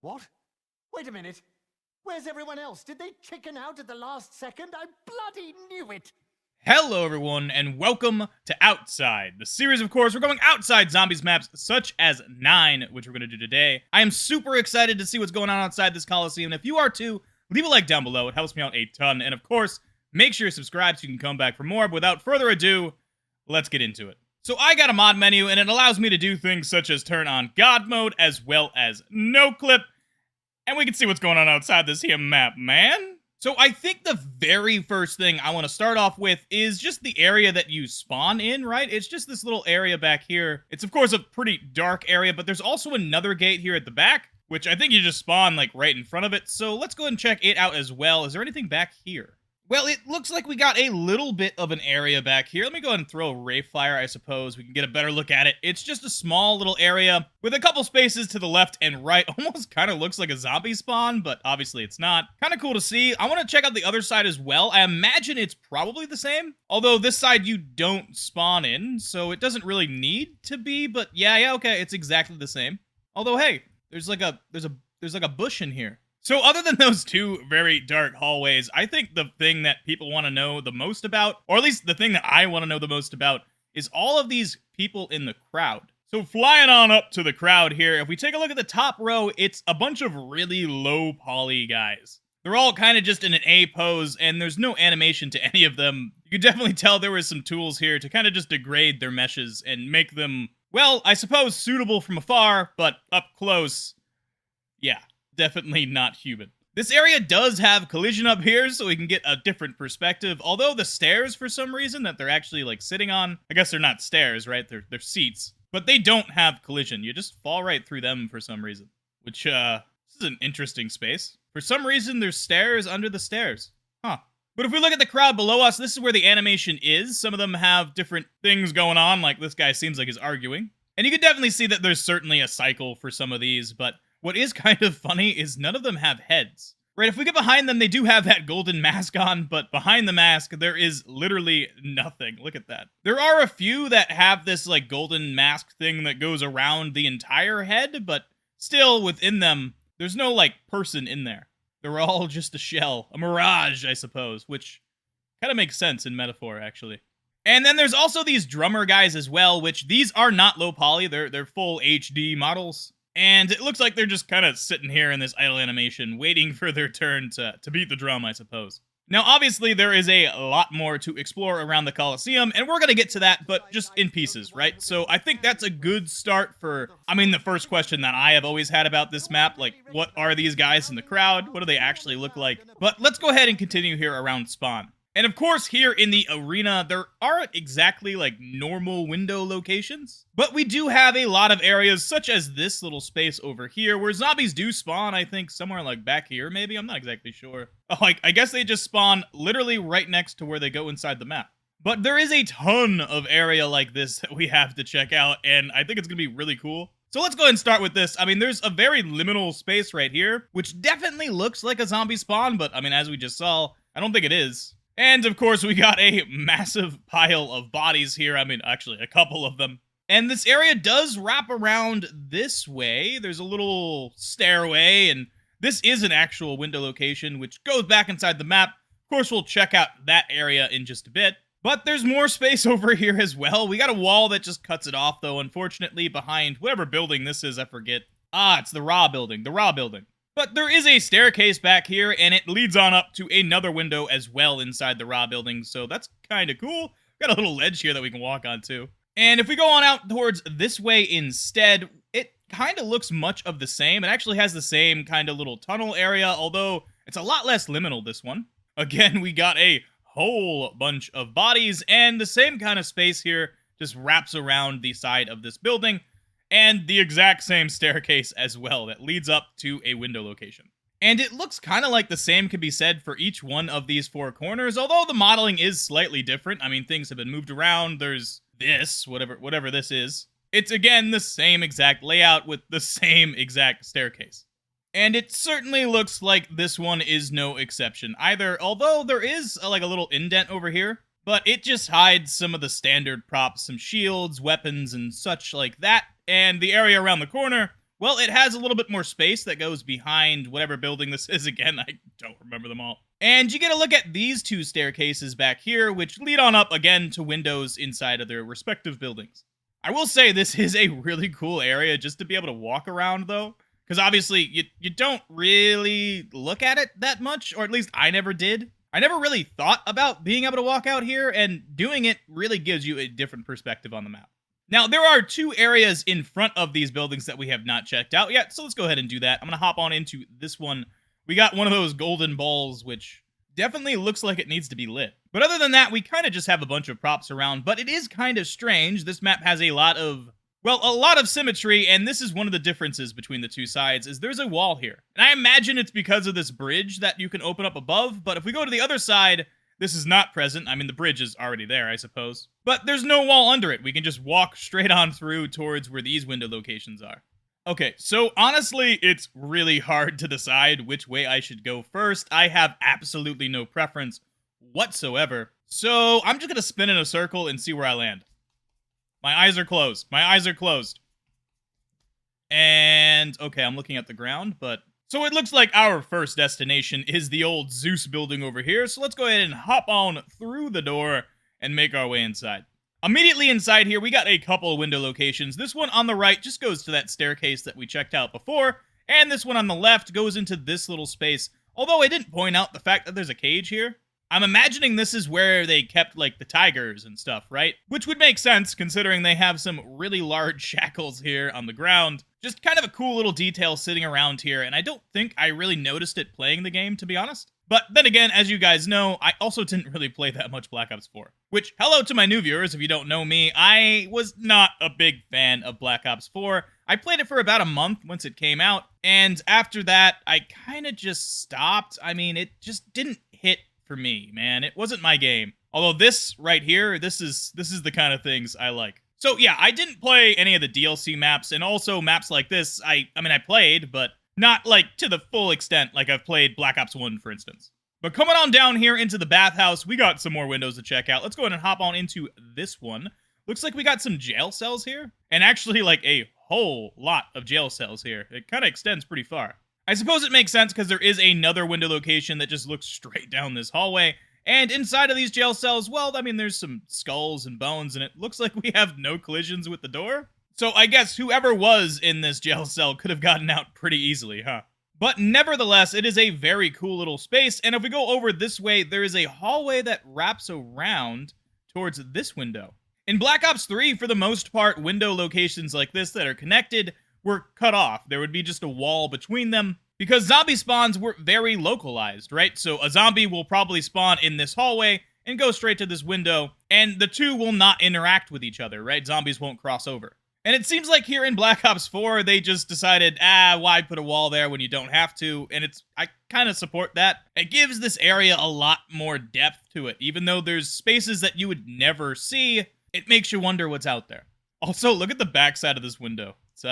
What? Wait a minute. Where's everyone else? Did they chicken out at the last second? I bloody knew it! Hello everyone, and welcome to Outside, the series. Of course, we're going outside zombies maps such as 9, which we're going to do today. I am super excited to see what's going on outside this Colosseum, and if you are too, leave a like down below. It helps me out a ton, and of course, make sure you subscribe so you can come back for more. But without further ado, let's get into it. So I got a mod menu, and it allows me to do things such as turn on God mode, as well as no clip, and we can see what's going on outside this here map, man. So I think the very first thing I want to start off with is just the area that you spawn in, right? It's just this little area back here. It's of course a pretty dark area, but there's also another gate here at the back, which I think you just spawn like right in front of it. So let's go ahead and check it out as well. Is there anything back here? Well, it looks like we got a little bit of an area back here. Let me go ahead and throw a ray flyer, I suppose. We can get a better look at it. It's just a small little area with a couple spaces to the left and right. Almost kind of looks like a zombie spawn, but obviously it's not. Kind of cool to see. I want to check out the other side as well. I imagine it's probably the same. Although this side you don't spawn in, so it doesn't really need to be, but yeah, okay, it's exactly the same. Although, hey, there's like a bush in here. So other than those two very dark hallways, I think the thing that people want to know the most about, or at least the thing that I want to know the most about, is all of these people in the crowd. So flying on up to the crowd here, if we take a look at the top row, it's a bunch of really low poly guys. They're all kind of just in an A pose, and there's no animation to any of them. You could definitely tell there was some tools here to kind of just degrade their meshes and make them, well, I suppose suitable from afar, but up close, yeah. Definitely not human. This area does have collision up here, so we can get a different perspective. Although the stairs, for some reason, that they're actually like sitting on, I guess they're not stairs, right? They're seats, but they don't have collision. You just fall right through them for some reason. Which, this is an interesting space. For some reason, there's stairs under the stairs. Huh. But if we look at the crowd below us, this is where the animation is. Some of them have different things going on, like this guy seems like he's arguing. And you can definitely see that there's certainly a cycle for some of these, but what is kind of funny is none of them have heads. Right, if we get behind them, they do have that golden mask on, but behind the mask, there is literally nothing. Look at that. There are a few that have this, like, golden mask thing that goes around the entire head, but still, within them, there's no, like, person in there. They're all just a shell. A mirage, I suppose, which kind of makes sense in metaphor, actually. And then there's also these drummer guys as well, which these are not low poly. They're full HD models. And it looks like they're just kind of sitting here in this idle animation, waiting for their turn to beat the drum, I suppose. Now, obviously, there is a lot more to explore around the Colosseum, and we're going to get to that, but just in pieces, right? So I think that's a good start for, the first question that I have always had about this map, like, what are these guys in the crowd? What do they actually look like? But let's go ahead and continue here around spawn. And of course, here in the arena, there aren't exactly like normal window locations, but we do have a lot of areas such as this little space over here where zombies do spawn, I think somewhere like back here, maybe? I'm not exactly sure. Like, I guess they just spawn literally right next to where they go inside the map. But there is a ton of area like this that we have to check out, and I think it's gonna be really cool. So let's go ahead and start with this. There's a very liminal space right here, which definitely looks like a zombie spawn, but as we just saw, I don't think it is. And, of course, we got a massive pile of bodies here. Actually, a couple of them. And this area does wrap around this way. There's a little stairway, and this is an actual window location, which goes back inside the map. Of course, we'll check out that area in just a bit. But there's more space over here as well. We got a wall that just cuts it off, though, unfortunately, behind whatever building this is, I forget. It's the Raw building. The Raw building. But there is a staircase back here, and it leads on up to another window as well inside the Raw building, so that's kind of cool. Got a little ledge here that we can walk on, too. And if we go on out towards this way instead, it kind of looks much of the same. It actually has the same kind of little tunnel area, although it's a lot less liminal, this one. Again, we got a whole bunch of bodies, and the same kind of space here just wraps around the side of this building. And the exact same staircase as well that leads up to a window location. And it looks kind of like the same could be said for each one of these four corners, although the modeling is slightly different. Things have been moved around. There's this, whatever this is. It's, again, the same exact layout with the same exact staircase. And it certainly looks like this one is no exception either, although there is a little indent over here. But it just hides some of the standard props, some shields, weapons, and such like that. And the area around the corner, Well, it has a little bit more space that goes behind whatever building this is. Again, I don't remember them all. And you get a look at these two staircases back here, which lead on up again to windows inside of their respective buildings. I will say this is a really cool area just to be able to walk around, though. Because obviously, you don't really look at it that much, or at least I never did. I never really thought about being able to walk out here, and doing it really gives you a different perspective on the map. Now, there are two areas in front of these buildings that we have not checked out yet, so let's go ahead and do that. I'm going to hop on into this one. We got one of those golden balls, which definitely looks like it needs to be lit. But other than that, we kind of just have a bunch of props around, but it is kind of strange. This map has a lot of symmetry, and this is one of the differences between the two sides, is there's a wall here. And I imagine it's because of this bridge that you can open up above, but if we go to the other side, this is not present. I mean, the bridge is already there, I suppose. But there's no wall under it. We can just walk straight on through towards where these window locations are. Okay, so honestly, it's really hard to decide which way I should go first. I have absolutely no preference whatsoever. So I'm just going to spin in a circle and see where I land. My eyes are closed. My eyes are closed. And, okay, I'm looking at the ground, but... So it looks like our first destination is the old Zeus building over here, so let's go ahead and hop on through the door and make our way inside. Immediately inside here, we got a couple of window locations. This one on the right just goes to that staircase that we checked out before, and this one on the left goes into this little space, although I didn't point out the fact that there's a cage here. I'm imagining this is where they kept, like, the tigers and stuff, right? Which would make sense, considering they have some really large shackles here on the ground. Just kind of a cool little detail sitting around here, and I don't think I really noticed it playing the game, to be honest. But then again, as you guys know, I also didn't really play that much Black Ops 4. Which, hello to my new viewers, if you don't know me, I was not a big fan of Black Ops 4. I played it for about a month once it came out, and after that, I kind of just stopped. I mean, it just didn't hit for me, man. It wasn't my game. Although this right here, this is the kind of things I like. So yeah, I didn't play any of the DLC maps, and also maps like this, I mean, I played, but not, like, to the full extent like I've played Black Ops 1, for instance. But coming on down here into the bathhouse, we got some more windows to check out. Let's go ahead and hop on into this one. Looks like we got some jail cells here, and actually, like, a whole lot of jail cells here. It kind of extends pretty far. I suppose it makes sense because there is another window location that just looks straight down this hallway. And inside of these jail cells, well, I mean, there's some skulls and bones, and it looks like we have no collisions with the door. So I guess whoever was in this jail cell could have gotten out pretty easily, huh? But nevertheless, it is a very cool little space, and if we go over this way, there is a hallway that wraps around towards this window. In Black Ops 3, for the most part, window locations like this that are connected were cut off. There would be just a wall between them, because zombie spawns were very localized, right? So a zombie will probably spawn in this hallway and go straight to this window, and the two will not interact with each other, right? Zombies won't cross over. And it seems like here in Black Ops 4, they just decided, why put a wall there when you don't have to? And I kind of support that. It gives this area a lot more depth to it. Even though there's spaces that you would never see, it makes you wonder what's out there. Also, look at the backside of this window. It's,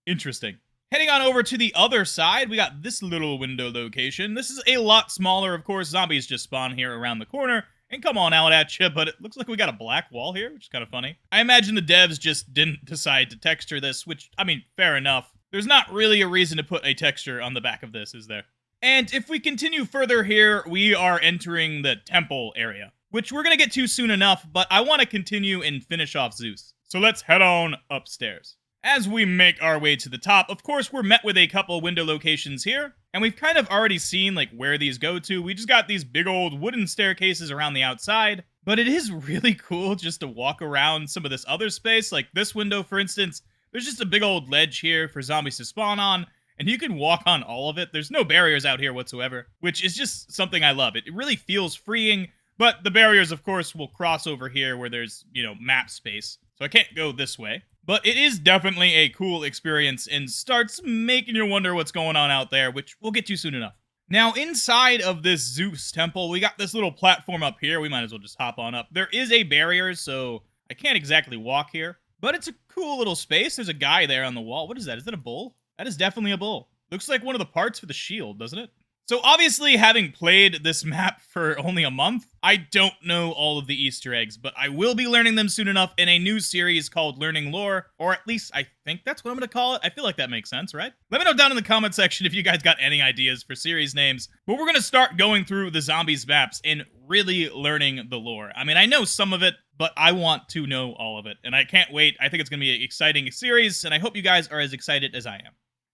interesting. Heading on over to the other side, we got this little window location. This is a lot smaller, of course. Zombies just spawn here around the corner and come on out at you, but it looks like we got a black wall here, which is kind of funny. I imagine the devs just didn't decide to texture this, which, I mean, fair enough. There's not really a reason to put a texture on the back of this, is there? And if we continue further here, we are entering the temple area, which we're going to get to soon enough, but I want to continue and finish off Zeus. So let's head on upstairs. As we make our way to the top, of course, we're met with a couple window locations here, and we've kind of already seen, like, where these go to. We just got these big old wooden staircases around the outside, but it is really cool just to walk around some of this other space. Like this window, for instance, there's just a big old ledge here for zombies to spawn on, and you can walk on all of it. There's no barriers out here whatsoever, which is just something I love. It really feels freeing, but the barriers, of course, will cross over here where there's, map space, so I can't go this way. But it is definitely a cool experience and starts making you wonder what's going on out there, which we'll get to soon enough. Now, inside of this Zeus temple, we got this little platform up here. We might as well just hop on up. There is a barrier, so I can't exactly walk here, but it's a cool little space. There's a guy there on the wall. What is that? Is that a bull? That is definitely a bull. Looks like one of the parts for the shield, doesn't it? So obviously, having played this map for only a month, I don't know all of the Easter eggs, but I will be learning them soon enough in a new series called Learning Lore, or at least I think that's what I'm going to call it. I feel like that makes sense, right? Let me know down in the comment section if you guys got any ideas for series names, but we're going to start going through the zombies maps and really learning the lore. I mean, I know some of it, but I want to know all of it, and I can't wait. I think it's going to be an exciting series, and I hope you guys are as excited as I am.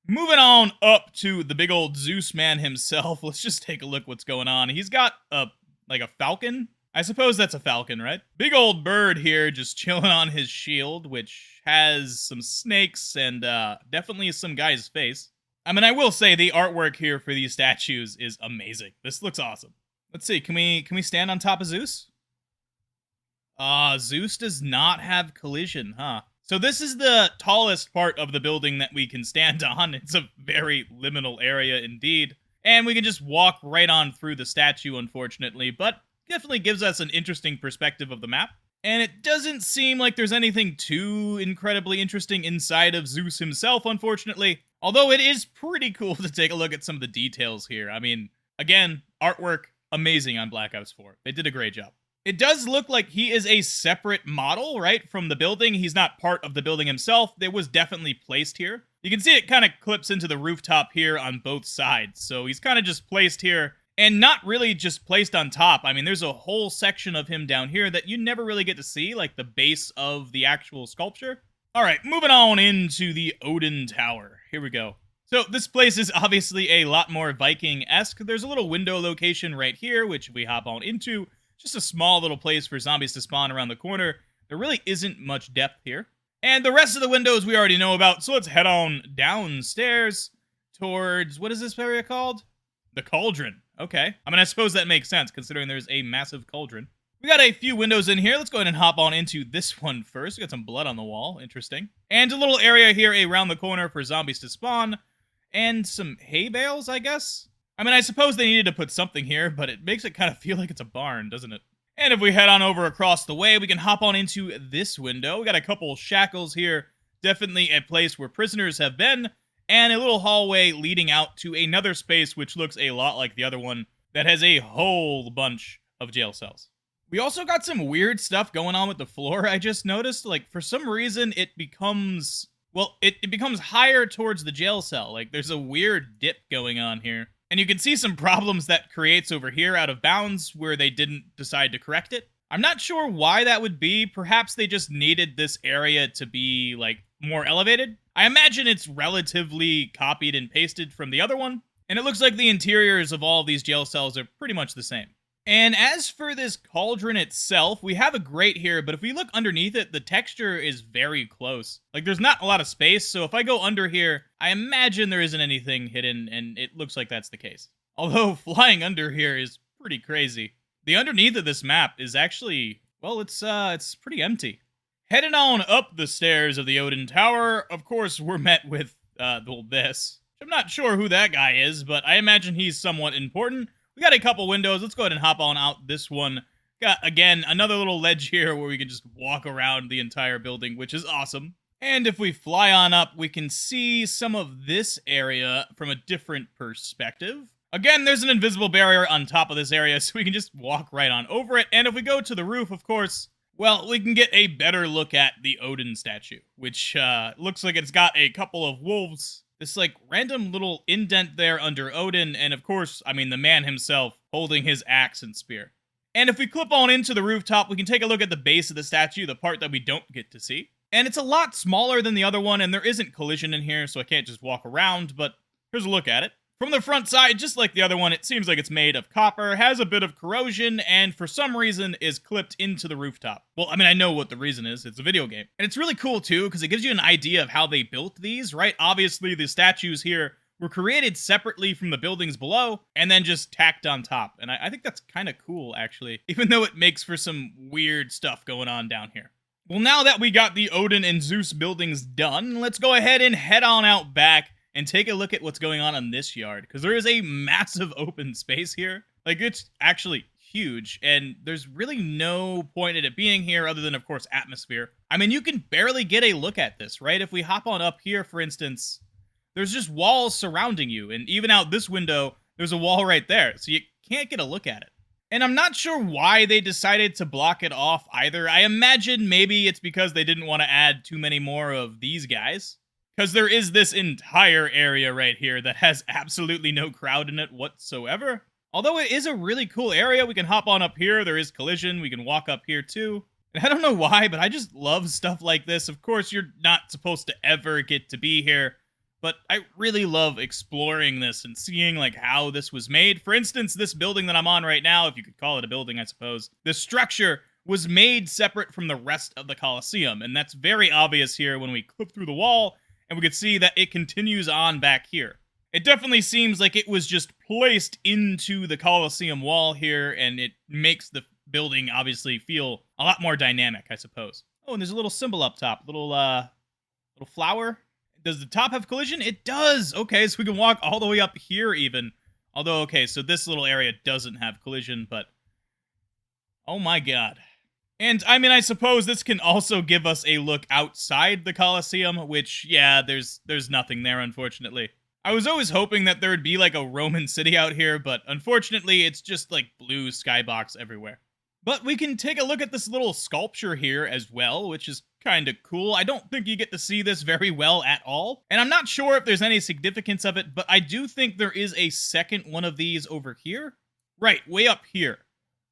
Moving on up to the big old Zeus man himself, let's just take a look what's going on. He's got a falcon. I suppose that's a falcon, right? Big old bird here just chilling on his shield, which has some snakes and definitely some guy's face. I mean, I will say the artwork here for these statues is amazing. This looks awesome. Let's see, can we stand on top of Zeus? Zeus does not have collision, huh? So this is the tallest part of the building that we can stand on. It's a very liminal area indeed. And we can just walk right on through the statue, unfortunately, but definitely gives us an interesting perspective of the map. And it doesn't seem like there's anything too incredibly interesting inside of Zeus himself, unfortunately. Although it is pretty cool to take a look at some of the details here. I mean, again, artwork, amazing on Black Ops 4. They did a great job. It does look like he is a separate model, right, from the building. He's not part of the building himself. It was definitely placed here. You can see it kind of clips into the rooftop here on both sides. So he's kind of just placed here and not really just placed on top. I mean, there's a whole section of him down here that you never really get to see, like the base of the actual sculpture. All right, moving on into the Odin Tower. Here we go. So this place is obviously a lot more Viking-esque. There's a little window location right here, which we hop on into. Just a small little place for zombies to spawn around the corner. There really isn't much depth here. And the rest of the windows we already know about, so let's head on downstairs towards, what is this area called? The Cauldron. Okay. I mean, I suppose that makes sense, considering there's a massive cauldron. We got a few windows in here. Let's go ahead and hop on into this one first. We got some blood on the wall. Interesting. And a little area here around the corner for zombies to spawn. And some hay bales, I guess? I mean, I suppose they needed to put something here, but it makes it kind of feel like it's a barn, doesn't it? And if we head on over across the way, we can hop on into this window. We got a couple shackles here. Definitely a place where prisoners have been. And a little hallway leading out to another space, which looks a lot like the other one, that has a whole bunch of jail cells. We also got some weird stuff going on with the floor, I just noticed. Like, for some reason, it becomes... Well, it becomes higher towards the jail cell. Like, there's a weird dip going on here. And you can see some problems that creates over here out of bounds where they didn't decide to correct it. I'm not sure why that would be. Perhaps they just needed this area to be, like, more elevated. I imagine it's relatively copied and pasted from the other one. And it looks like the interiors of all of these jail cells are pretty much the same. And as for this cauldron itself, we have a grate here, but if we look underneath it, the texture is very close. Like, there's not a lot of space, so if I go under here, I imagine there isn't anything hidden, and it looks like that's the case. Although, flying under here is pretty crazy. The underneath of this map is actually, well, it's pretty empty. Heading on up the stairs of the Odin Tower, of course, we're met with, this. I'm not sure who that guy is, but I imagine he's somewhat important. We got a couple windows. Let's go ahead and hop on out this one. Got, again, another little ledge here where we can just walk around the entire building, which is awesome. And if we fly on up, we can see some of this area from a different perspective. Again, there's an invisible barrier on top of this area, so we can just walk right on over it. And if we go to the roof, of course, well, we can get a better look at the Odin statue, which looks like it's got a couple of wolves. This, like, random little indent there under Odin, and of course, I mean, the man himself holding his axe and spear. And if we clip on into the rooftop, we can take a look at the base of the statue, the part that we don't get to see. And it's a lot smaller than the other one, and there isn't collision in here, so I can't just walk around, but here's a look at it. From the front side, just like the other one, it seems like it's made of copper, has a bit of corrosion, and for some reason is clipped into the rooftop. Well, I mean, I know what the reason is. It's a video game. And it's really cool, too, because it gives you an idea of how they built these, right? Obviously, the statues here were created separately from the buildings below, and then just tacked on top. And I think that's kind of cool, actually, even though it makes for some weird stuff going on down here. Well, now that we got the Odin and Zeus buildings done, let's go ahead and head on out back and take a look at what's going on in this yard, because there is a massive open space here. Like, it's actually huge, and there's really no point in it being here other than, of course, atmosphere. I mean, you can barely get a look at this, right? If we hop on up here, for instance, there's just walls surrounding you, and even out this window, there's a wall right there, so you can't get a look at it. And I'm not sure why they decided to block it off either. I imagine maybe it's because they didn't want to add too many more of these guys. Because there is this entire area right here that has absolutely no crowd in it whatsoever. Although it is a really cool area, we can hop on up here, there is collision, we can walk up here too. And I don't know why, but I just love stuff like this. Of course, you're not supposed to ever get to be here, but I really love exploring this and seeing like how this was made. For instance, this building that I'm on right now, if you could call it a building, I suppose, the structure was made separate from the rest of the Colosseum, and that's very obvious here when we clip through the wall, and we can see that it continues on back here. It definitely seems like it was just placed into the Colosseum wall here, and it makes the building obviously feel a lot more dynamic, I suppose. Oh, and there's a little symbol up top, little flower. Does the top have collision? It does! Okay, so we can walk all the way up here even. Although, okay, so this little area doesn't have collision, but... oh my god. And, I mean, I suppose this can also give us a look outside the Colosseum, which, yeah, there's nothing there, unfortunately. I was always hoping that there would be, like, a Roman city out here, but unfortunately, it's just, like, blue skybox everywhere. But we can take a look at this little sculpture here as well, which is kind of cool. I don't think you get to see this very well at all, and I'm not sure if there's any significance of it, but I do think there is a second one of these over here. Right, way up here.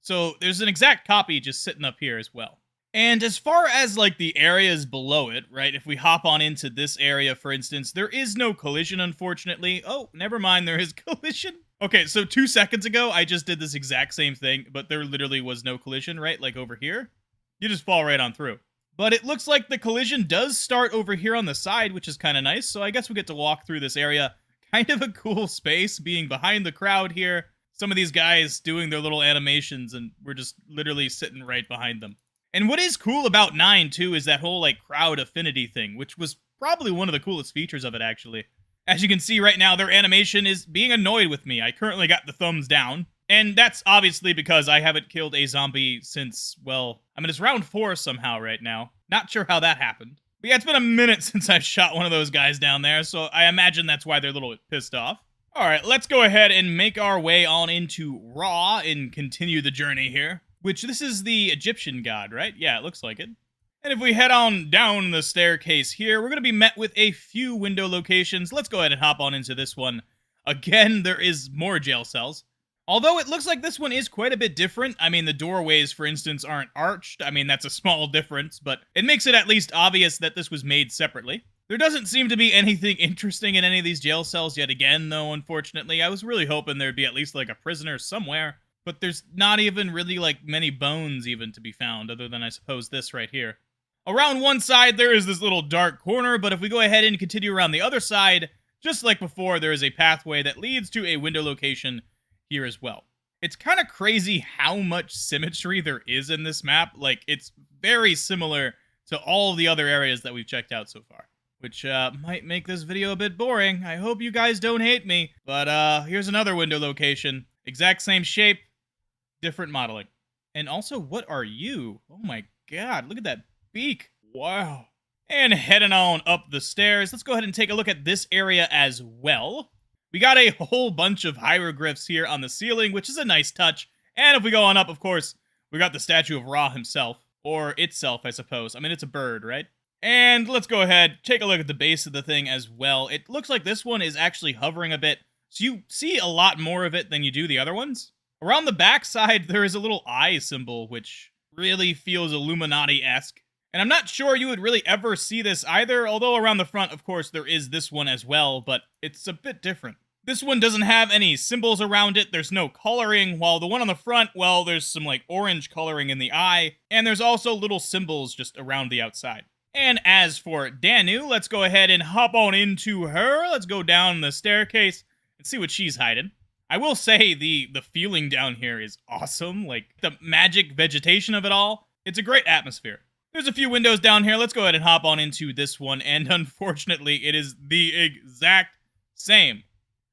So there's an exact copy just sitting up here as well. And as far as like the areas below it, right, if we hop on into this area, for instance, there is no collision, unfortunately. Oh, never mind, there is collision. Okay, so 2 seconds ago, I just did this exact same thing, but there literally was no collision, right? Like over here. You just fall right on through. But it looks like the collision does start over here on the side, which is kind of nice. So I guess we get to walk through this area. Kind of a cool space, being behind the crowd here. Some of these guys doing their little animations, and we're just literally sitting right behind them. And what is cool about 9, too, is that whole, like, crowd affinity thing, which was probably one of the coolest features of it, actually. As you can see right now, their animation is being annoyed with me. I currently got the thumbs down. And that's obviously because I haven't killed a zombie since, well, I mean, it's round 4 somehow right now. Not sure how that happened. But yeah, it's been a minute since I shot one of those guys down there, so I imagine that's why they're a little bit pissed off. Alright, let's go ahead and make our way on into Ra and continue the journey here. Which, this is the Egyptian god, right? Yeah, it looks like it. And if we head on down the staircase here, we're going to be met with a few window locations. Let's go ahead and hop on into this one. Again, there is more jail cells. Although it looks like this one is quite a bit different. I mean, the doorways, for instance, aren't arched. I mean, that's a small difference, but it makes it at least obvious that this was made separately. There doesn't seem to be anything interesting in any of these jail cells yet again, though, unfortunately. I was really hoping there'd be at least, like, a prisoner somewhere. But there's not even really, like, many bones even to be found, other than, I suppose, this right here. Around one side, there is this little dark corner, but if we go ahead and continue around the other side, just like before, there is a pathway that leads to a window location here as well. It's kind of crazy how much symmetry there is in this map. Like, it's very similar to all the other areas that we've checked out so far. Which might make this video a bit boring. I hope you guys don't hate me. But here's another window location. Exact same shape, different modeling. And also, what are you? Oh my god, look at that beak. Wow. And heading on up the stairs, let's go ahead and take a look at this area as well. We got a whole bunch of hieroglyphs here on the ceiling, which is a nice touch. And if we go on up, of course, we got the statue of Ra himself. Or itself, I suppose. I mean, it's a bird, right? And let's go ahead, take a look at the base of the thing as well. It looks like this one is actually hovering a bit, so you see a lot more of it than you do the other ones. Around the back side, there is a little eye symbol, which really feels Illuminati-esque. And I'm not sure you would really ever see this either, although around the front, of course, there is this one as well, but it's a bit different. This one doesn't have any symbols around it, there's no coloring, while the one on the front, well, there's some, like, orange coloring in the eye, and there's also little symbols just around the outside. And as for Danu, let's go ahead and hop on into her. Let's go down the staircase and see what she's hiding. I will say the feeling down here is awesome. Like, the magic vegetation of it all. It's a great atmosphere. There's a few windows down here. Let's go ahead and hop on into this one. And unfortunately, it is the exact same.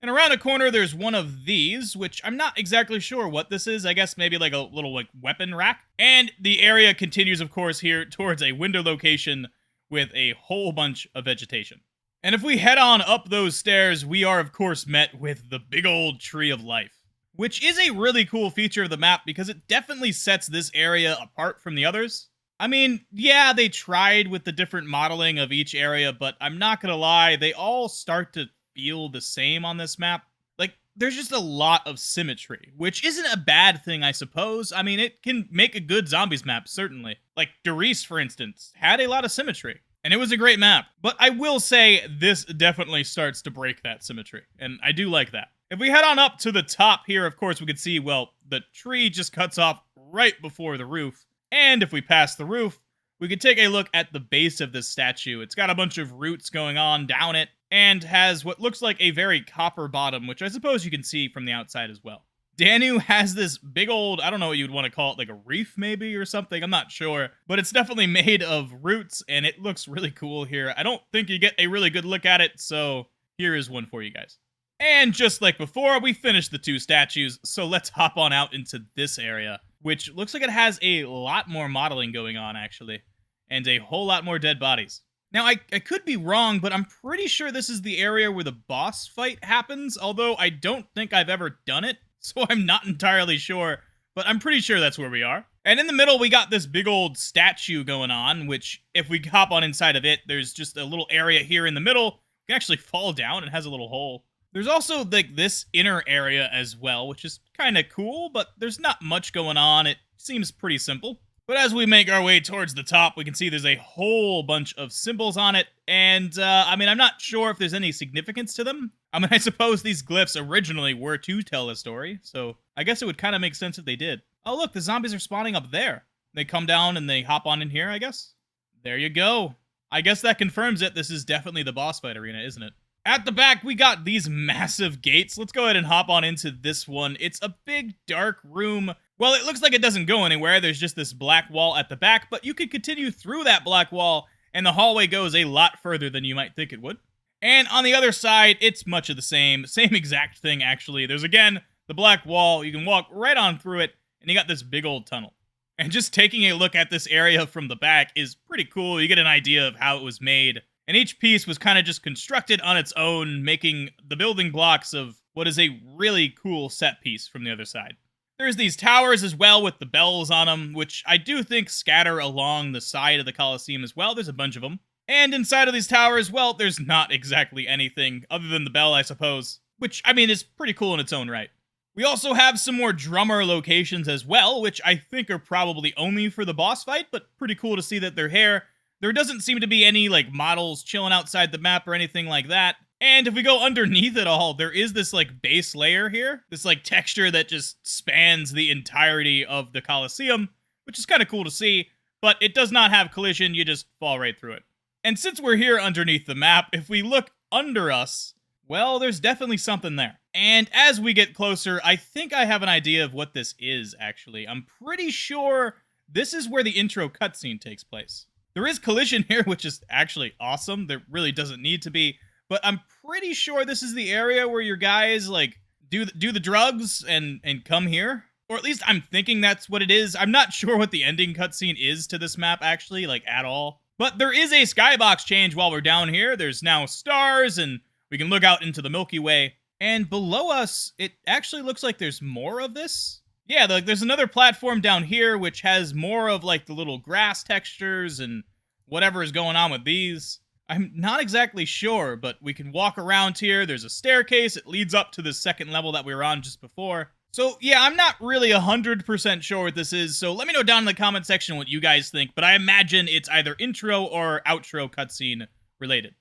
And around a corner, there's one of these, which I'm not exactly sure what this is. I guess maybe like a little like weapon rack. And the area continues, of course, here towards a window location with a whole bunch of vegetation. And if we head on up those stairs, we are of course met with the big old Tree of Life, which is a really cool feature of the map because it definitely sets this area apart from the others. I mean, yeah, they tried with the different modeling of each area, but I'm not gonna lie, they all start to feel the same on this map. Like, there's just a lot of symmetry, which isn't a bad thing, I suppose. I mean, it can make a good zombies map, certainly. Like, Doris, for instance, had a lot of symmetry, and it was a great map. But I will say, this definitely starts to break that symmetry, and I do like that. If we head on up to the top here, of course, we can see, well, the tree just cuts off right before the roof. And if we pass the roof, we can take a look at the base of this statue. It's got a bunch of roots going on down it, and has what looks like a very copper bottom, which I suppose you can see from the outside as well. Danu has this big old, I don't know what you'd want to call it, like a reef maybe or something, I'm not sure. But it's definitely made of roots, and it looks really cool here. I don't think you get a really good look at it, so here is one for you guys. And just like before, we finished the 2 statues, so let's hop on out into this area, which looks like it has a lot more modeling going on, actually, and a whole lot more dead bodies. Now, I could be wrong, but I'm pretty sure this is the area where the boss fight happens, although I don't think I've ever done it, so I'm not entirely sure, but I'm pretty sure that's where we are. And in the middle, we got this big old statue going on, which, if we hop on inside of it, there's just a little area here in the middle. You can actually fall down, it has a little hole. There's also, like, this inner area as well, which is kind of cool, but there's not much going on. It seems pretty simple. But as we make our way towards the top, we can see there's a whole bunch of symbols on it, and, I mean, I'm not sure if there's any significance to them. I mean, I suppose these glyphs originally were to tell a story, so I guess it would kind of make sense if they did. Oh, look, the zombies are spawning up there. They come down and they hop on in here, I guess. There you go. I guess that confirms it. This is definitely the boss fight arena, isn't it? At the back, we got these massive gates. Let's go ahead and hop on into this one. It's a big, dark room. Well, it looks like it doesn't go anywhere. There's just this black wall at the back, but you could continue through that black wall, and the hallway goes a lot further than you might think it would. And on the other side, it's much of the same exact thing, actually. There's, again, the black wall. You can walk right on through it, and you got this big old tunnel. And just taking a look at this area from the back is pretty cool. You get an idea of how it was made. And each piece was kind of just constructed on its own, making the building blocks of what is a really cool set piece from the other side. There's these towers as well with the bells on them, which I do think scatter along the side of the Colosseum as well. There's a bunch of them. And inside of these towers, well, there's not exactly anything other than the bell, I suppose, which, I mean, is pretty cool in its own right. We also have some more drummer locations as well, which I think are probably only for the boss fight, but pretty cool to see that they're here. There doesn't seem to be any, like, models chilling outside the map or anything like that. And if we go underneath it all, there is this, like, base layer here. This, like, texture that just spans the entirety of the Colosseum, which is kind of cool to see. But it does not have collision, you just fall right through it. And since we're here underneath the map, if we look under us, well, there's definitely something there. And as we get closer, I think I have an idea of what this is, actually. I'm pretty sure this is where the intro cutscene takes place. There is collision here, which is actually awesome. There really doesn't need to be. But I'm pretty sure this is the area where your guys, like, do the drugs and come here. Or at least I'm thinking that's what it is. I'm not sure what the ending cutscene is to this map, actually, like, at all. But there is a skybox change while we're down here. There's now stars, and we can look out into the Milky Way. And below us, it actually looks like there's more of this. Yeah, there's another platform down here which has more of, like, the little grass textures and whatever is going on with these. I'm not exactly sure, but we can walk around here. There's a staircase. It leads up to the second level that we were on just before. So, yeah, I'm not really 100% sure what this is, so let me know down in the comment section what you guys think, but I imagine it's either intro or outro cutscene related.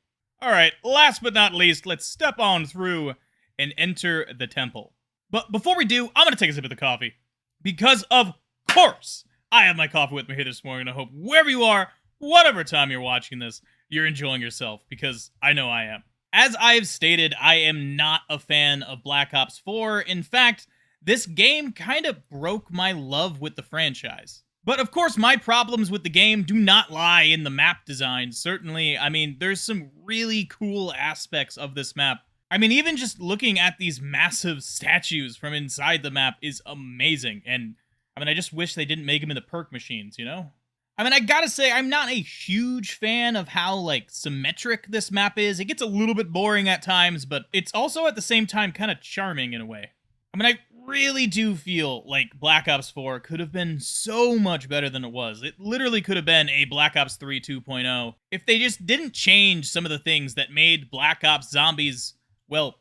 Alright, last but not least, let's step on through and enter the temple. But before we do, I'm going to take a sip of the coffee. Because, of course, I have my coffee with me here this morning. I hope wherever you are, whatever time you're watching this, you're enjoying yourself, because I know I am. As I've stated, I am not a fan of Black Ops 4. In fact, this game kind of broke my love with the franchise. But of course, my problems with the game do not lie in the map design, certainly. I mean, there's some really cool aspects of this map. I mean, even just looking at these massive statues from inside the map is amazing. And, I mean, I just wish they didn't make them into perk machines, you know? I mean, I gotta say, I'm not a huge fan of how, like, symmetric this map is. It gets a little bit boring at times, but it's also at the same time kind of charming in a way. I mean, I really do feel like Black Ops 4 could have been so much better than it was. It literally could have been a Black Ops 3 2.0 if they just didn't change some of the things that made Black Ops Zombies, well,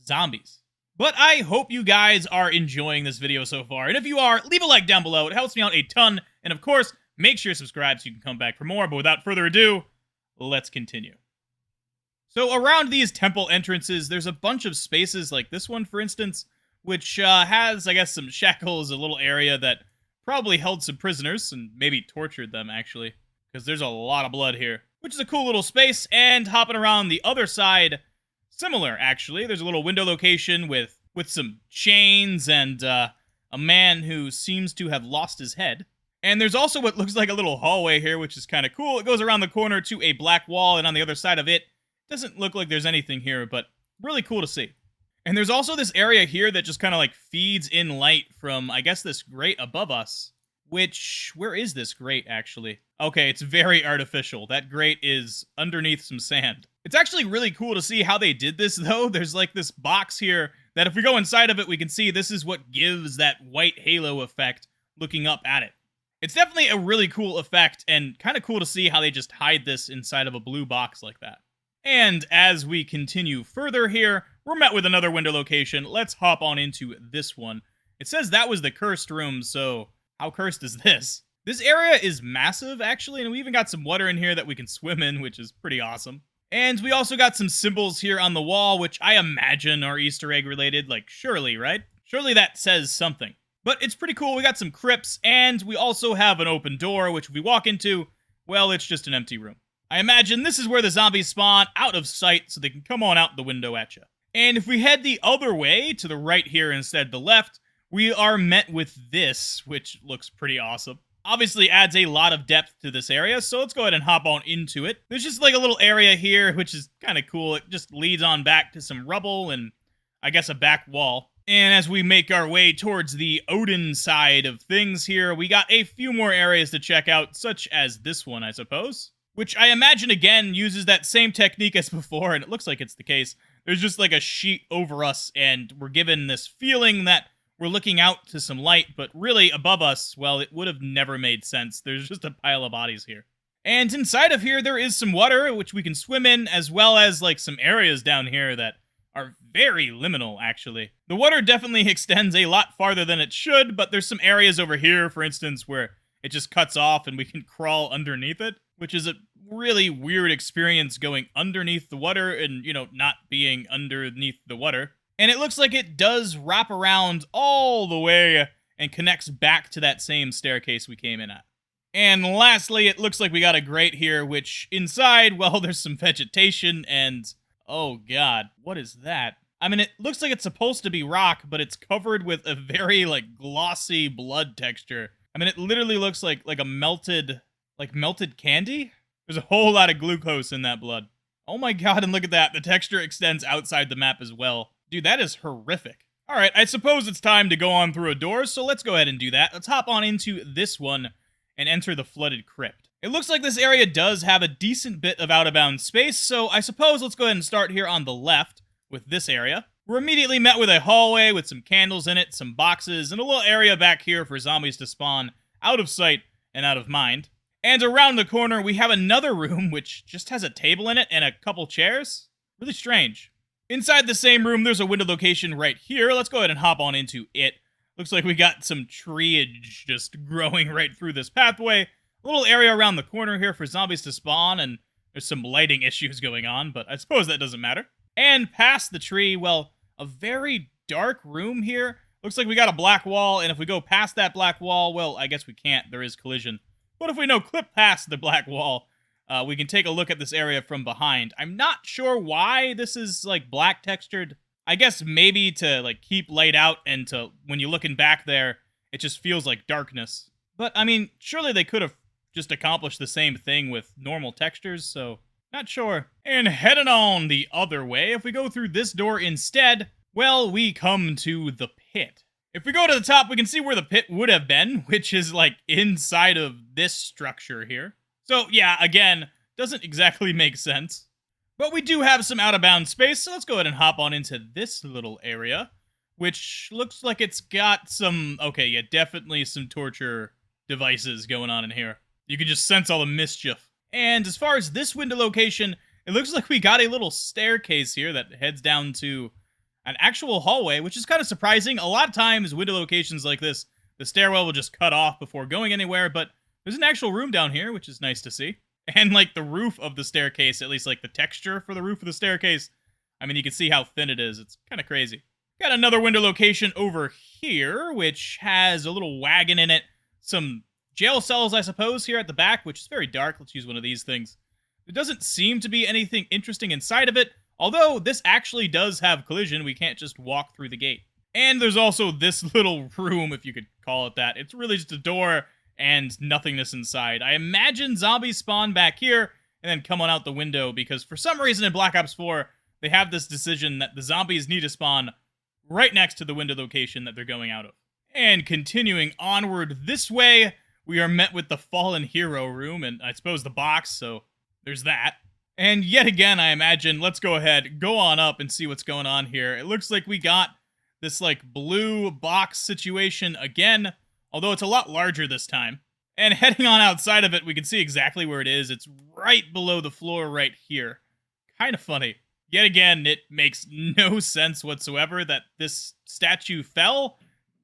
zombies. But I hope you guys are enjoying this video so far, and if you are, leave a like down below. It helps me out a ton, and of course, make sure to subscribe so you can come back for more, but without further ado, let's continue. So around these temple entrances, there's a bunch of spaces like this one, for instance, which has, I guess, some shackles, a little area that probably held some prisoners, and maybe tortured them, actually, because there's a lot of blood here, which is a cool little space. And hopping around the other side, similar, actually. There's a little window location with some chains and a man who seems to have lost his head. And there's also what looks like a little hallway here, which is kind of cool. It goes around the corner to a black wall, and on the other side of it, doesn't look like there's anything here, but really cool to see. And there's also this area here that just kind of like feeds in light from, I guess, this grate above us. Which, where is this grate, actually? Okay, it's very artificial. That grate is underneath some sand. It's actually really cool to see how they did this, though. There's like this box here that if we go inside of it, we can see this is what gives that white halo effect looking up at it. It's definitely a really cool effect, and kind of cool to see how they just hide this inside of a blue box like that. And as we continue further here, we're met with another window location. Let's hop on into this one. It says that was the cursed room, so how cursed is this? This area is massive, actually, and we even got some water in here that we can swim in, which is pretty awesome. And we also got some symbols here on the wall, which I imagine are Easter egg related, like surely, right? Surely that says something. But it's pretty cool. We got some crypts, and we also have an open door, which if we walk into, well, it's just an empty room. I imagine this is where the zombies spawn, out of sight, so they can come on out the window at you. And if we head the other way, to the right here instead of the left, we are met with this, which looks pretty awesome. Obviously adds a lot of depth to this area, so let's go ahead and hop on into it. There's just like a little area here, which is kind of cool. It just leads on back to some rubble and, I guess, a back wall. And as we make our way towards the Odin side of things here, we got a few more areas to check out, such as this one, I suppose. Which I imagine, again, uses that same technique as before, and it looks like it's the case. There's just like a sheet over us, and we're given this feeling that we're looking out to some light, but really above us, well, it would have never made sense. There's just a pile of bodies here. And inside of here, there is some water, which we can swim in, as well as like some areas down here that are very liminal, actually. The water definitely extends a lot farther than it should, but there's some areas over here, for instance, where it just cuts off and we can crawl underneath it, which is a really weird experience going underneath the water and, you know, not being underneath the water. And it looks like it does wrap around all the way and connects back to that same staircase we came in at. And lastly, it looks like we got a grate here, which inside, well, there's some vegetation and, oh god, what is that? I mean, it looks like it's supposed to be rock, but it's covered with a very, like, glossy blood texture. I mean, it literally looks like a melted candy? There's a whole lot of glucose in that blood. Oh my god, and look at that. The texture extends outside the map as well. Dude, that is horrific. Alright, I suppose it's time to go on through a door, so let's go ahead and do that. Let's hop on into this one and enter the flooded crypt. It looks like this area does have a decent bit of out-of-bounds space, so I suppose let's go ahead and start here on the left with this area. We're immediately met with a hallway with some candles in it, some boxes, and a little area back here for zombies to spawn out of sight and out of mind. And around the corner, we have another room which just has a table in it and a couple chairs. Really strange. Inside the same room, there's a window location right here. Let's go ahead and hop on into it. Looks like we got some treeage just growing right through this pathway. A little area around the corner here for zombies to spawn, and there's some lighting issues going on, but I suppose that doesn't matter. And past the tree, well, a very dark room here. Looks like we got a black wall, and if we go past that black wall, well, I guess we can't. There is collision. But if we clip past the black wall, we can take a look at this area from behind. I'm not sure why this is, like, black textured. I guess maybe to, like, keep light out and to, when you're looking back there, it just feels like darkness. But, I mean, surely they could have just accomplished the same thing with normal textures, so not sure. And heading on the other way, if we go through this door instead, well, we come to the pit. If we go to the top, we can see where the pit would have been, which is like inside of this structure here. So yeah, again, doesn't exactly make sense. But we do have some out-of-bounds space, so let's go ahead and hop on into this little area, which looks like it's got some, okay, yeah, definitely some torture devices going on in here. You can just sense all the mischief. And as far as this window location, it looks like we got a little staircase here that heads down to an actual hallway, which is kind of surprising. A lot of times, window locations like this, the stairwell will just cut off before going anywhere, but there's an actual room down here, which is nice to see. And, like, the roof of the staircase, at least, like, the texture for the roof of the staircase, I mean, you can see how thin it is. It's kind of crazy. Got another window location over here, which has a little wagon in it. Some jail cells, I suppose, here at the back, which is very dark. Let's use one of these things. There doesn't seem to be anything interesting inside of it, although this actually does have collision. We can't just walk through the gate. And there's also this little room, if you could call it that. It's really just a door and nothingness inside. I imagine zombies spawn back here and then come on out the window, because for some reason in Black Ops 4, they have this decision that the zombies need to spawn right next to the window location that they're going out of. And continuing onward this way, we are met with the Fallen Hero room, and I suppose the box, so there's that. And yet again, I imagine, let's go ahead, go on up and see what's going on here. It looks like we got this, like, blue box situation again, although it's a lot larger this time. And heading on outside of it, we can see exactly where it is. It's right below the floor right here. Kind of funny. Yet again, it makes no sense whatsoever that this statue fell.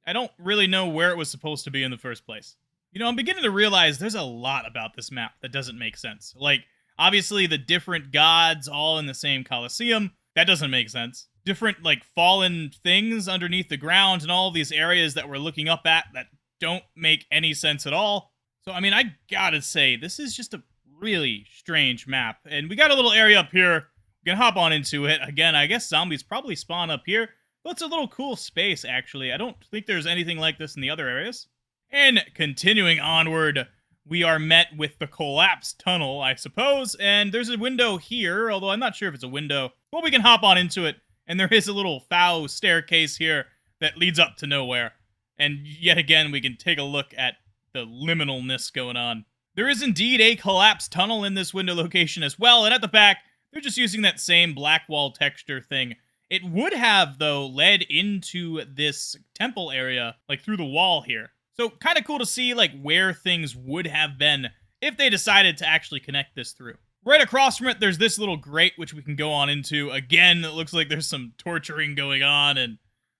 I don't really know where it was supposed to be in the first place. You know, I'm beginning to realize there's a lot about this map that doesn't make sense. Like, obviously, the different gods all in the same Colosseum. That doesn't make sense. Different, like, fallen things underneath the ground and all these areas that we're looking up at that don't make any sense at all. So, I mean, I gotta say, this is just a really strange map. And we got a little area up here. We can hop on into it. Again, I guess zombies probably spawn up here. But it's a little cool space, actually. I don't think there's anything like this in the other areas. And continuing onward, we are met with the collapsed tunnel, I suppose, and there's a window here, although I'm not sure if it's a window. But we can hop on into it, and there is a little foul staircase here that leads up to nowhere. And yet again, we can take a look at the liminalness going on. There is indeed a collapsed tunnel in this window location as well, and at the back, they're just using that same black wall texture thing. It would have, though, led into this temple area, like through the wall here. So, kind of cool to see, like, where things would have been if they decided to actually connect this through. Right across from it, there's this little grate, which we can go on into. Again, it looks like there's some torturing going on, and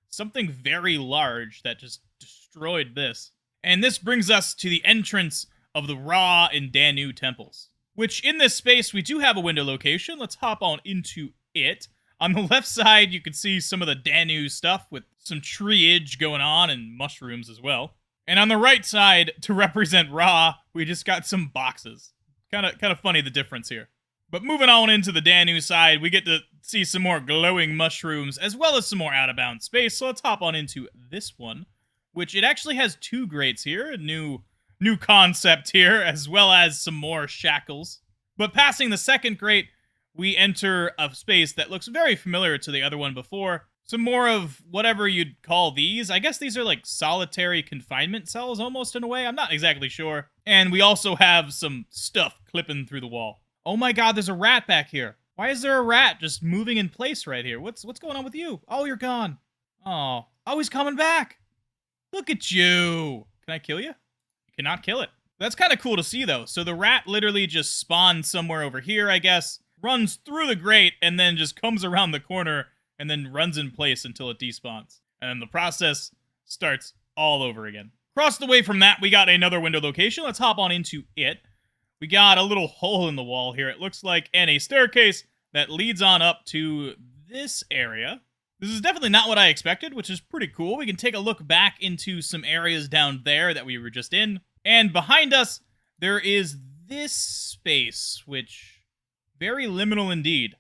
something very large that just destroyed this. And this brings us to the entrance of the Ra and Danu temples, which in this space, we do have a window location. Let's hop on into it. On the left side, you can see some of the Danu stuff with some treeage going on and mushrooms as well. And on the right side, to represent Ra, we just got some boxes. Kind of funny the difference here. But moving on into the Danu side, we get to see some more glowing mushrooms, as well as some more out-of-bounds space. So let's hop on into this one, which it actually has two grates here, a new concept here, as well as some more shackles. But passing the second grate, we enter a space that looks very familiar to the other one before. Some more of whatever you'd call these. I guess these are like solitary confinement cells almost in a way. I'm not exactly sure. And we also have some stuff clipping through the wall. Oh my god, there's a rat back here. Why is there a rat just moving in place right here? What's going on with you? Oh, you're gone. Oh, he's coming back. Look at you. Can I kill you? You cannot kill it. That's kind of cool to see though. So the rat literally just spawns somewhere over here, I guess, runs through the grate, and then just comes around the corner and then runs in place until it despawns. And then the process starts all over again. Across the way from that, we got another window location. Let's hop on into it. We got a little hole in the wall here, it looks like, and a staircase that leads on up to this area. This is definitely not what I expected, which is pretty cool. We can take a look back into some areas down there that we were just in. And behind us, there is this space, which very liminal indeed.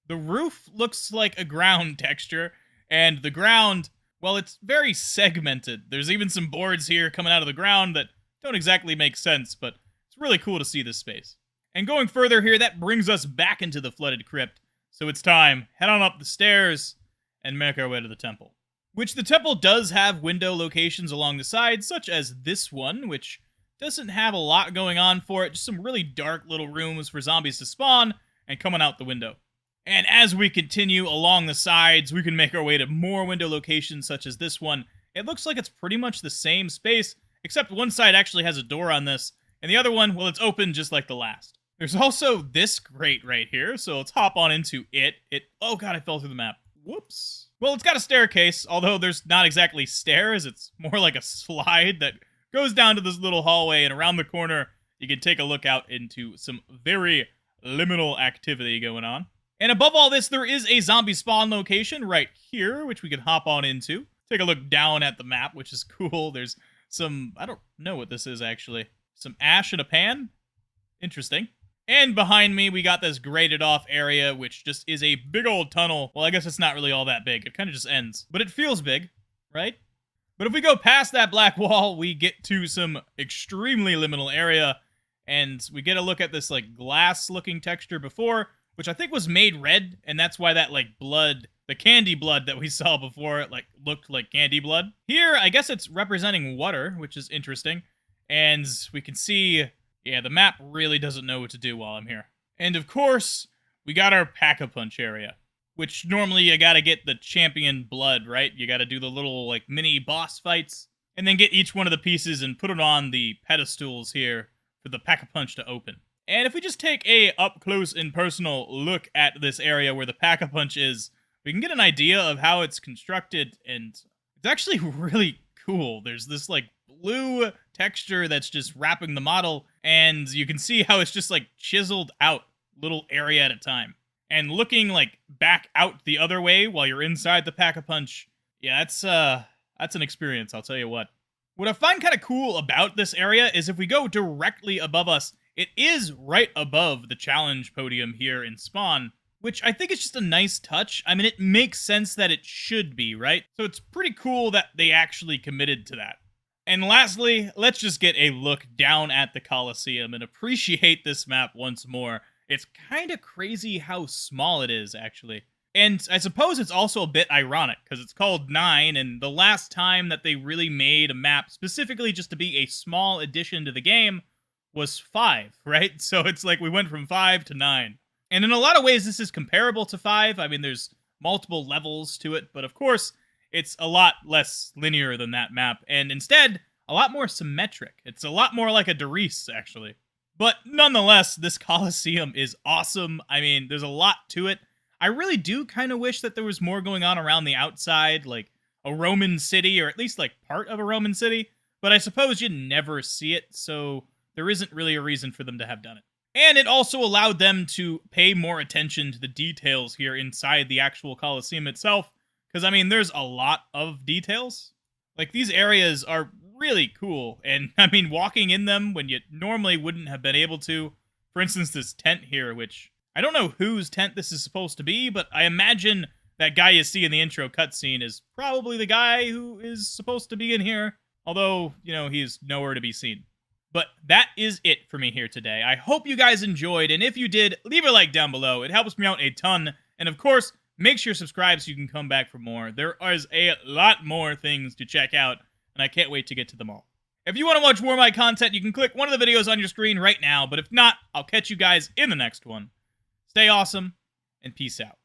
The roof looks like a ground texture, and the ground, well, it's very segmented. There's even some boards here coming out of the ground that don't exactly make sense, but it's really cool to see this space. And going further here, that brings us back into the flooded crypt. So it's time, head on up the stairs and make our way to the temple. Which the temple does have window locations along the sides, such as this one, which doesn't have a lot going on for it, just some really dark little rooms for zombies to spawn and coming out the window. And as we continue along the sides, we can make our way to more window locations such as this one. It looks like it's pretty much the same space, except one side actually has a door on this, and the other one, well, it's open just like the last. There's also this grate right here, so let's hop on into it. Oh god, I fell through the map. Whoops. Well, it's got a staircase, although there's not exactly stairs, it's more like a slide that goes down to this little hallway, and around the corner, you can take a look out into some very liminal activity going on. And above all this, there is a zombie spawn location right here, which we can hop on into. Take a look down at the map, which is cool. There's some, I don't know what this is actually. Some ash in a pan? Interesting. And behind me, we got this grated off area, which just is a big old tunnel. Well, I guess it's not really all that big. It kind of just ends. But it feels big, right? But if we go past that black wall, we get to some extremely liminal area. And we get a look at this, like, glass-looking texture before, which I think was made red, and that's why that, like, blood, the candy blood that we saw before, like, looked like candy blood. Here, I guess it's representing water, which is interesting. And we can see, yeah, the map really doesn't know what to do while I'm here. And of course, we got our Pack-a-Punch area, which normally you gotta get the champion blood, right? You gotta do the little, like, mini boss fights, and then get each one of the pieces and put it on the pedestals here for the Pack-a-Punch to open. And if we just take a up-close and personal look at this area where the Pack-a-Punch is, we can get an idea of how it's constructed, and it's actually really cool. There's this, like, blue texture that's just wrapping the model, and you can see how it's just, like, chiseled out little area at a time. And looking, like, back out the other way while you're inside the Pack-a-Punch, yeah, that's an experience, I'll tell you what. What I find kind of cool about this area is if we go directly above us, it is right above the challenge podium here in Spawn, which I think is just a nice touch. I mean, it makes sense that it should be, right? So it's pretty cool that they actually committed to that. And lastly, let's just get a look down at the Colosseum and appreciate this map once more. It's kind of crazy how small it is, actually. And I suppose it's also a bit ironic, because it's called 9, and the last time that they really made a map specifically just to be a small addition to the game was 5, right? So it's like we went from 5 to 9. And in a lot of ways, this is comparable to 5. I mean, there's multiple levels to it, but of course, it's a lot less linear than that map, and instead, a lot more symmetric. It's a lot more like a Darius, actually. But nonetheless, this Colosseum is awesome. I mean, there's a lot to it. I really do kind of wish that there was more going on around the outside, like a Roman city, or at least like part of a Roman city, but I suppose you never see it, so there isn't really a reason for them to have done it. And it also allowed them to pay more attention to the details here inside the actual Colosseum itself, because, I mean, there's a lot of details. Like, these areas are really cool, and, I mean, walking in them when you normally wouldn't have been able to. For instance, this tent here, which I don't know whose tent this is supposed to be, but I imagine that guy you see in the intro cutscene is probably the guy who is supposed to be in here, although, you know, he's nowhere to be seen. But that is it for me here today. I hope you guys enjoyed, and if you did, leave a like down below. It helps me out a ton, and of course, make sure you subscribe so you can come back for more. There is a lot more things to check out, and I can't wait to get to them all. If you want to watch more of my content, you can click one of the videos on your screen right now, but if not, I'll catch you guys in the next one. Stay awesome, and peace out.